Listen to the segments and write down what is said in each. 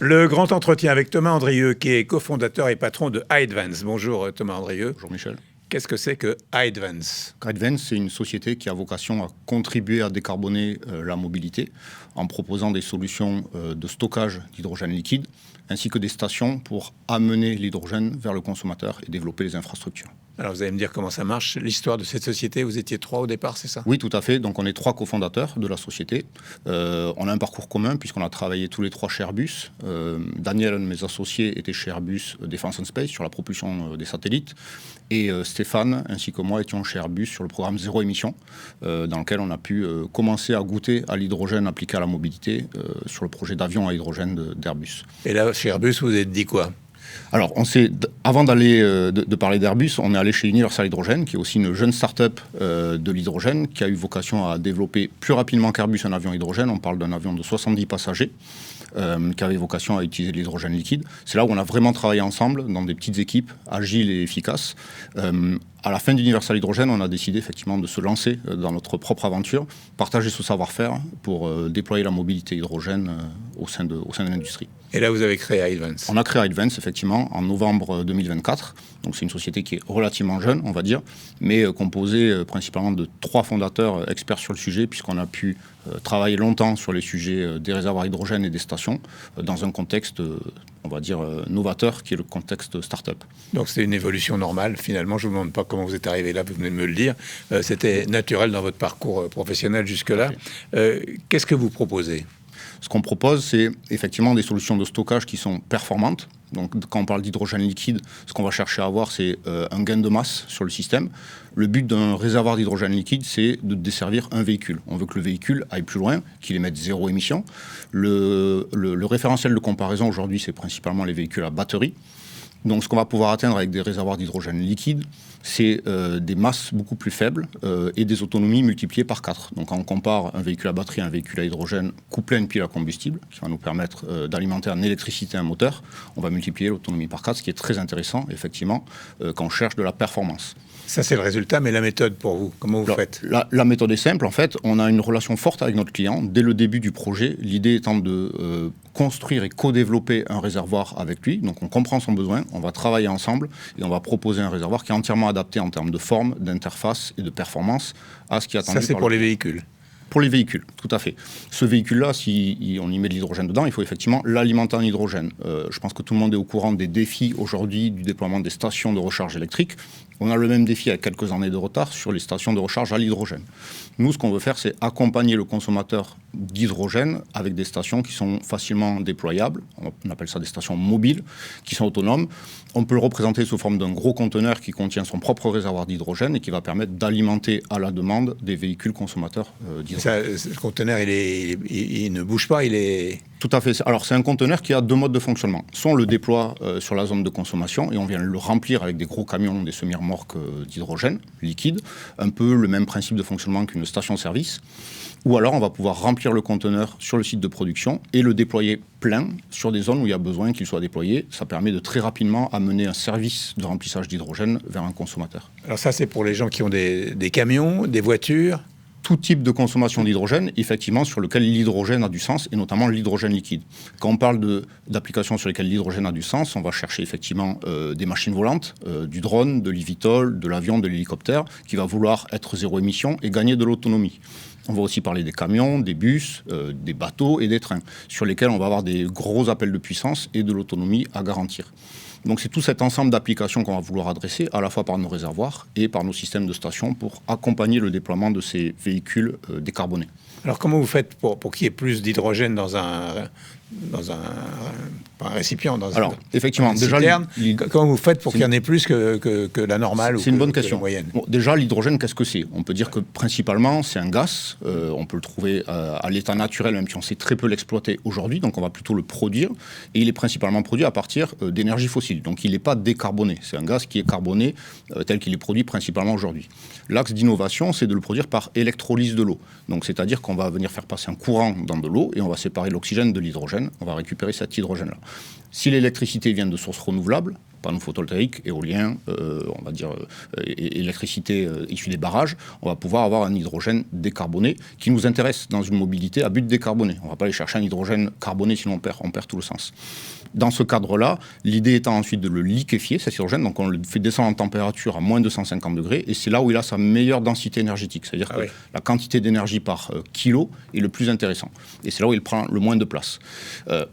Le grand entretien avec Thomas Andrieux, qui est cofondateur et patron de iAdvance. Bonjour Thomas Andrieux. Bonjour Michel. Qu'est-ce que c'est que iAdvance ? iAdvance, c'est une société qui a vocation à contribuer à décarboner la mobilité en proposant des solutions de stockage d'hydrogène liquide ainsi que des stations pour amener l'hydrogène vers le consommateur et développer les infrastructures. Alors vous allez me dire comment ça marche, l'histoire de cette société. Vous étiez 3 au départ, c'est ça ? Oui, tout à fait. Donc on est 3 cofondateurs de la société. On a un parcours commun puisqu'on a travaillé tous les 3 chez Airbus. Daniel, un de mes associés, était chez Airbus Defence and Space sur la propulsion des satellites. Et Stéphane, ainsi que moi, étions chez Airbus sur le programme Zéro Émission, dans lequel on a pu commencer à goûter à l'hydrogène appliqué à la mobilité sur le projet d'avion à hydrogène d'Airbus. Et là, chez Airbus, vous vous êtes dit quoi ? Alors, avant d'aller de parler d'Airbus, on est allé chez Universal Hydrogen, qui est aussi une jeune start-up de l'hydrogène, qui a eu vocation à développer plus rapidement qu'Airbus un avion hydrogène. On parle d'un avion de 70 passagers, qui avait vocation à utiliser de l'hydrogène liquide. C'est là où on a vraiment travaillé ensemble, dans des petites équipes, agiles et efficaces. À la fin d'Universal Hydrogen, on a décidé effectivement de se lancer dans notre propre aventure, partager ce savoir-faire pour déployer la mobilité hydrogène au sein de l'industrie. Et là, vous avez créé iAdvance. On a créé iAdvance, effectivement, en novembre 2024. Donc, c'est une société qui est relativement jeune, on va dire, mais composée principalement de 3 fondateurs experts sur le sujet, puisqu'on a pu travailler longtemps sur les sujets des réservoirs hydrogène et des stations, dans un contexte, on va dire, novateur, qui est le contexte start-up. Donc, c'est une évolution normale, finalement. Je ne vous demande pas comment vous êtes arrivé là, vous venez de me le dire. C'était naturel dans votre parcours professionnel jusque-là. Qu'est-ce que vous proposez ? Ce qu'on propose, c'est effectivement des solutions de stockage qui sont performantes. Donc, quand on parle d'hydrogène liquide, ce qu'on va chercher à avoir, c'est un gain de masse sur le système. Le but d'un réservoir d'hydrogène liquide, c'est de desservir un véhicule. On veut que le véhicule aille plus loin, qu'il émette 0 émission. Le référentiel de comparaison aujourd'hui, c'est principalement les véhicules à batterie. Donc, ce qu'on va pouvoir atteindre avec des réservoirs d'hydrogène liquide, c'est des masses beaucoup plus faibles et des autonomies multipliées par 4. Donc, quand on compare un véhicule à batterie à un véhicule à hydrogène couplé à une pile à combustible, qui va nous permettre d'alimenter en électricité un moteur, on va multiplier l'autonomie par 4, ce qui est très intéressant, effectivement, quand on cherche de la performance. Ça, c'est le résultat, mais la méthode pour vous, comment vous faites ? La méthode est simple, en fait. On a une relation forte avec notre client dès le début du projet. L'idée étant de construire et co-développer un réservoir avec lui. Donc, on comprend son besoin, on va travailler ensemble et on va proposer un réservoir qui est entièrement adapté en termes de forme, d'interface et de performance à ce qui est attendu. Ça, c'est pour les véhicules ? Pour les véhicules, tout à fait. Ce véhicule-là, si on y met de l'hydrogène dedans, il faut effectivement l'alimenter en hydrogène. Je pense que tout le monde est au courant des défis aujourd'hui du déploiement des stations de recharge électrique. On a le même défi à quelques années de retard sur les stations de recharge à l'hydrogène. Nous, ce qu'on veut faire, c'est accompagner le consommateur d'hydrogène avec des stations qui sont facilement déployables. On appelle ça des stations mobiles, qui sont autonomes. On peut le représenter sous forme d'un gros conteneur qui contient son propre réservoir d'hydrogène et qui va permettre d'alimenter à la demande des véhicules consommateurs d'hydrogène. Le conteneur, il ne bouge pas, il est... Tout à fait. Alors, c'est un conteneur qui a 2 modes de fonctionnement. Soit on le déploie sur la zone de consommation et on vient le remplir avec des gros camions, des semi-remorques d'hydrogène liquide, un peu le même principe de fonctionnement qu'une station-service. Ou alors, on va pouvoir remplir le conteneur sur le site de production et le déployer plein sur des zones où il y a besoin qu'il soit déployé. Ça permet de très rapidement amener un service de remplissage d'hydrogène vers un consommateur. Alors ça, c'est pour les gens qui ont des camions, des voitures. Tout type de consommation d'hydrogène, effectivement, sur lequel l'hydrogène a du sens, et notamment l'hydrogène liquide. Quand on parle d'applications sur lesquelles l'hydrogène a du sens, on va chercher effectivement des machines volantes, du drone, de l'eVTOL, de l'avion, de l'hélicoptère, qui va vouloir être 0 émission et gagner de l'autonomie. On va aussi parler des camions, des bus, des bateaux et des trains, sur lesquels on va avoir des gros appels de puissance et de l'autonomie à garantir. Donc c'est tout cet ensemble d'applications qu'on va vouloir adresser, à la fois par nos réservoirs et par nos systèmes de stations, pour accompagner le déploiement de ces véhicules décarbonés. Alors comment vous faites pour qu'il y ait plus d'hydrogène dans un récipient, effectivement, déjà, comment vous faites pour qu'il y en ait plus que la normale C'est une bonne question. La moyenne. Bon, déjà, l'hydrogène, qu'est-ce que c'est ? On peut dire que principalement, c'est un gaz. On peut le trouver à l'état naturel, même si on sait très peu l'exploiter aujourd'hui. Donc, on va plutôt le produire. Et il est principalement produit à partir d'énergie fossile. Donc, il n'est pas décarboné. C'est un gaz qui est carboné tel qu'il est produit principalement aujourd'hui. L'axe d'innovation, c'est de le produire par électrolyse de l'eau. Donc, c'est-à-dire qu'on va venir faire passer un courant dans de l'eau et on va séparer l'oxygène de l'hydrogène. On va récupérer cet hydrogène-là. Si l'électricité vient de sources renouvelables, panneaux photovoltaïques, éoliens, on va dire électricité issue des barrages, on va pouvoir avoir un hydrogène décarboné qui nous intéresse dans une mobilité à but décarboné. On ne va pas aller chercher un hydrogène carboné, sinon on perd tout le sens. Dans ce cadre-là, l'idée étant ensuite de le liquéfier, cet hydrogène, donc on le fait descendre en température à moins de 150 degrés, et c'est là où il a sa meilleure densité énergétique, c'est-à-dire que la quantité d'énergie par kilo est le plus intéressant. Et c'est là où il prend le moins de place.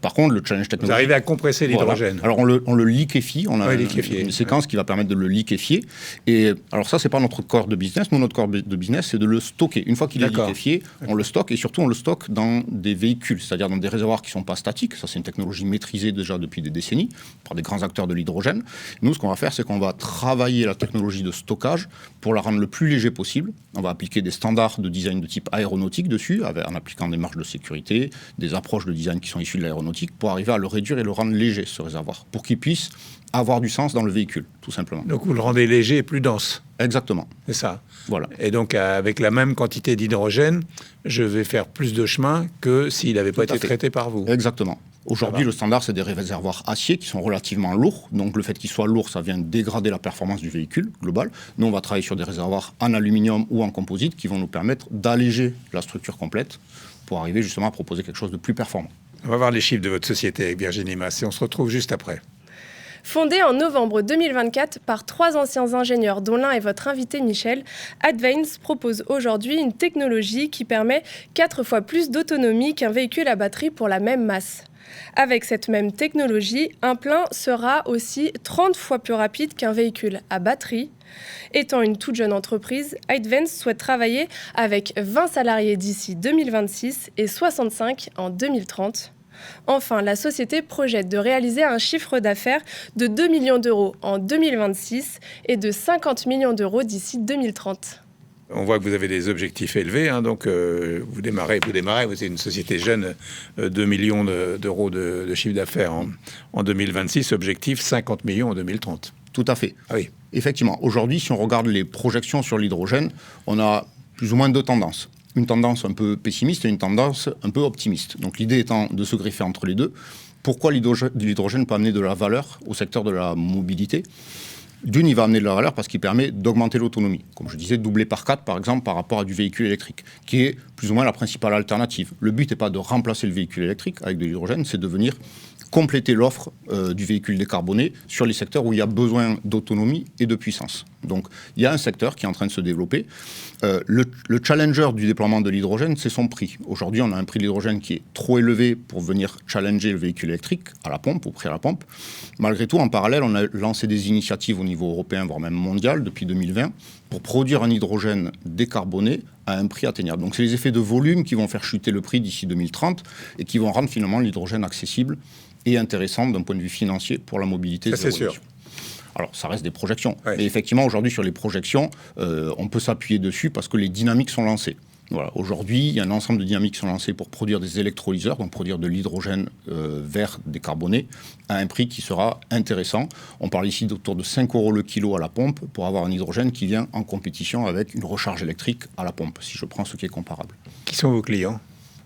Par contre, le challenge technologique... Vous arrivez à compresser l'hydrogène. Voilà. Alors on le liquéfie, on a une séquence qui va permettre de le liquéfier. Et alors ça, c'est pas notre corps de business. Nous, notre corps de business, c'est de le stocker. Une fois qu'il est liquéfié, on le stocke, et surtout on le stocke dans des véhicules, c'est-à-dire dans des réservoirs qui ne sont pas statiques. Ça, c'est une technologie maîtrisée déjà depuis des décennies par des grands acteurs de l'hydrogène. Nous, ce qu'on va faire, c'est qu'on va travailler la technologie de stockage pour la rendre le plus léger possible. On va appliquer des standards de design de type aéronautique dessus, en appliquant des marges de sécurité, des approches de design qui sont issues de l'aéronautique, pour arriver à le réduire et le rendre léger, ce réservoir, pour qu'il puisse avoir du sens dans le véhicule, tout simplement. Donc vous le rendez léger et plus dense. Exactement. C'est ça. Voilà. Et donc avec la même quantité d'hydrogène, je vais faire plus de chemin que s'il n'avait pas été traité par vous. Exactement. Aujourd'hui, le standard, c'est des réservoirs acier qui sont relativement lourds. Donc, le fait qu'ils soient lourds, ça vient dégrader la performance du véhicule global. Nous, on va travailler sur des réservoirs en aluminium ou en composite qui vont nous permettre d'alléger la structure complète pour arriver justement à proposer quelque chose de plus performant. On va voir les chiffres de votre société avec Virginie Mas et on se retrouve juste après. Fondée en novembre 2024 par 3 anciens ingénieurs, dont l'un est votre invité Michel, Advains propose aujourd'hui une technologie qui permet 4 fois plus d'autonomie qu'un véhicule à batterie pour la même masse. Avec cette même technologie, un plein sera aussi 30 fois plus rapide qu'un véhicule à batterie. Étant une toute jeune entreprise, Advains souhaite travailler avec 20 salariés d'ici 2026 et 65 en 2030. Enfin, la société projette de réaliser un chiffre d'affaires de 2 millions d'euros en 2026 et de 50 millions d'euros d'ici 2030. On voit que vous avez des objectifs élevés, donc vous démarrez, vous êtes une société jeune, 2 millions d'euros de chiffre d'affaires en 2026, objectif 50 millions en 2030. Tout à fait. Ah oui. Effectivement, aujourd'hui, si on regarde les projections sur l'hydrogène, on a plus ou moins 2 tendances. Une tendance un peu pessimiste et une tendance un peu optimiste. Donc l'idée étant de se greffer entre les deux. Pourquoi l'hydrogène peut amener de la valeur au secteur de la mobilité ? D'une, il va amener de la valeur parce qu'il permet d'augmenter l'autonomie. Comme je disais, doubler par 4, par exemple, par rapport à du véhicule électrique, qui est plus ou moins la principale alternative. Le but n'est pas de remplacer le véhicule électrique avec de l'hydrogène, c'est de venir compléter l'offre du véhicule décarboné sur les secteurs où il y a besoin d'autonomie et de puissance. Donc, il y a un secteur qui est en train de se développer. Le challenger du déploiement de l'hydrogène, c'est son prix. Aujourd'hui, on a un prix de l'hydrogène qui est trop élevé pour venir challenger le véhicule électrique à la pompe, au prix à la pompe. Malgré tout, en parallèle, on a lancé des initiatives au niveau européen, voire même mondial, depuis 2020, pour produire un hydrogène décarboné à un prix atteignable. Donc, c'est les effets de volume qui vont faire chuter le prix d'ici 2030 et qui vont rendre finalement l'hydrogène accessible et intéressant d'un point de vue financier pour la mobilité. Ça, c'est sûr. Alors, ça reste des projections. Ouais. Mais effectivement, aujourd'hui, sur les projections, on peut s'appuyer dessus parce que les dynamiques sont lancées. Voilà. Aujourd'hui, il y a un ensemble de dynamiques qui sont lancées pour produire des électrolyseurs, donc produire de l'hydrogène vert décarboné, à un prix qui sera intéressant. On parle ici d'autour de 5 € le kilo à la pompe pour avoir un hydrogène qui vient en compétition avec une recharge électrique à la pompe, si je prends ce qui est comparable. Qui sont vos clients ?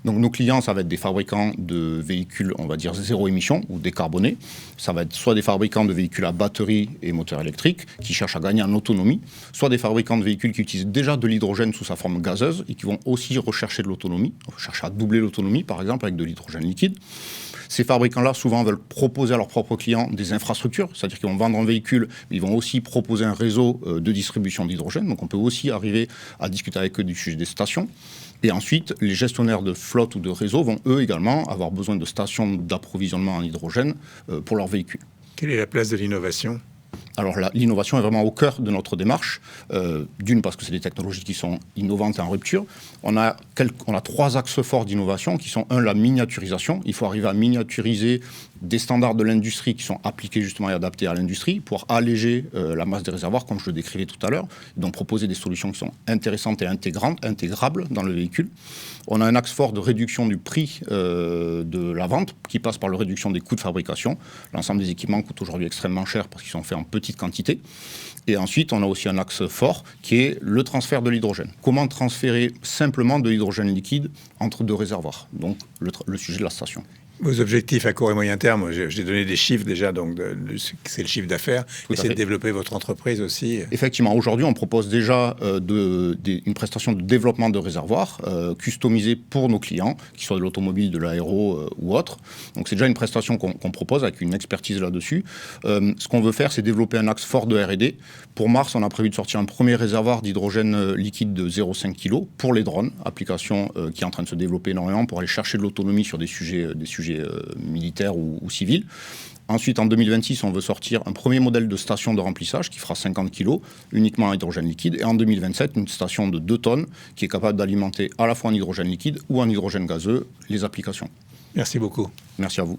Donc nos clients, ça va être des fabricants de véhicules, on va dire zéro émission ou décarbonés. Ça va être soit des fabricants de véhicules à batterie et moteur électrique qui cherchent à gagner en autonomie, soit des fabricants de véhicules qui utilisent déjà de l'hydrogène sous sa forme gazeuse et qui vont aussi rechercher de l'autonomie, chercher à doubler l'autonomie par exemple avec de l'hydrogène liquide. Ces fabricants-là, souvent, veulent proposer à leurs propres clients des infrastructures, c'est-à-dire qu'ils vont vendre un véhicule, mais ils vont aussi proposer un réseau de distribution d'hydrogène. Donc on peut aussi arriver à discuter avec eux du sujet des stations. Et ensuite, les gestionnaires de flotte ou de réseau vont, eux également, avoir besoin de stations d'approvisionnement en hydrogène pour leurs véhicules. Quelle est la place de l'innovation ? Alors l'innovation est vraiment au cœur de notre démarche. D'une, parce que c'est des technologies qui sont innovantes et en rupture. On a 3 axes forts d'innovation qui sont, la miniaturisation. Il faut arriver à miniaturiser des standards de l'industrie qui sont appliqués justement et adaptés à l'industrie pour alléger la masse des réservoirs, comme je le décrivais tout à l'heure. Donc proposer des solutions qui sont intéressantes et intégrables dans le véhicule. On a un axe fort de réduction du prix de la vente qui passe par la réduction des coûts de fabrication. L'ensemble des équipements coûtent aujourd'hui extrêmement cher parce qu'ils sont faits en petite quantité. Et ensuite, on a aussi un axe fort qui est le transfert de l'hydrogène. Comment transférer simplement de l'hydrogène liquide entre 2 réservoirs ? Donc le sujet de la station. Vos objectifs à court et moyen terme, j'ai donné des chiffres déjà, donc c'est le chiffre d'affaires. Essayez de développer votre entreprise aussi. Effectivement, aujourd'hui, on propose déjà une prestation de développement de réservoirs customisée pour nos clients, qu'ils soient de l'automobile, de l'aéro ou autre. Donc c'est déjà une prestation qu'on propose avec une expertise là-dessus. Ce qu'on veut faire, c'est développer un axe fort de R&D. Pour mars, on a prévu de sortir un premier réservoir d'hydrogène liquide de 0,5 kg pour les drones, application qui est en train de se développer énormément pour aller chercher de l'autonomie sur des sujets militaires ou civils. Ensuite, en 2026, on veut sortir un premier modèle de station de remplissage qui fera 50 kg, uniquement en hydrogène liquide. Et en 2027, une station de 2 tonnes qui est capable d'alimenter à la fois en hydrogène liquide ou en hydrogène gazeux les applications. Merci beaucoup. Merci à vous.